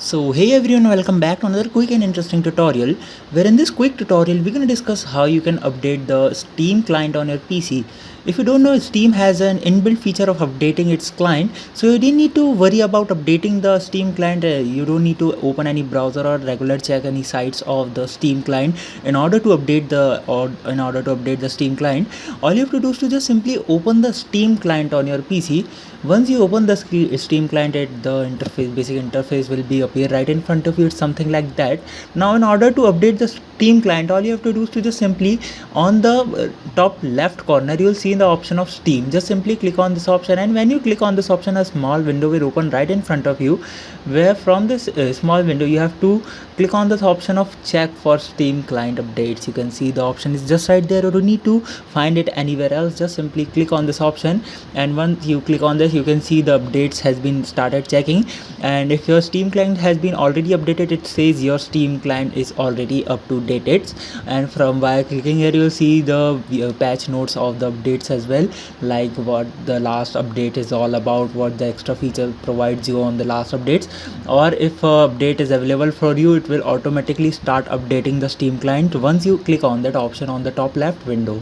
So hey everyone, welcome back to another quick and interesting tutorial, where in this quick tutorial we're going to discuss how you can update the Steam client on your PC. If you don't know, Steam has an inbuilt feature of updating its client, so you don't need to worry about updating the Steam client. You don't need to open any browser or regular check any sites of the Steam client in order to update the Steam client. All you have to do is to just simply open the Steam client on your PC. Once you open the Steam client, the basic interface will be appear right in front of you. It's something like that. Now, in order to update the Steam client, all you have to do is to just simply on the top left corner, you will see the option of Steam. Just simply click on this option, and when you click on this option, a small window will open right in front of you. Where from this small window, you have to click on this option of check for Steam client updates. You can see the option is just right there. You don't need to find it anywhere else. Just simply click on this option, and once you click on this, you can see the updates has been started checking. And if your Steam client has been already updated, it says your Steam client is already up to date. And from by clicking here, you'll see the patch notes of the updates as well, like what the last update is all about, what the extra feature provides you on the last updates, or if a update is available for you, it will automatically start updating the Steam client once you click on that option on the top left window.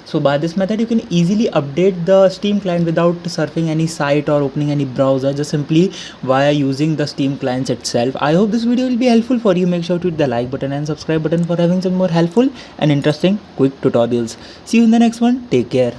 So by this method, you can easily update the Steam client without surfing any site or opening any browser, just simply via using the Steam clients itself. I hope this video will be helpful for you. Make sure to hit the like button and subscribe button for having some more helpful and interesting quick tutorials. See you in the next one. Take care.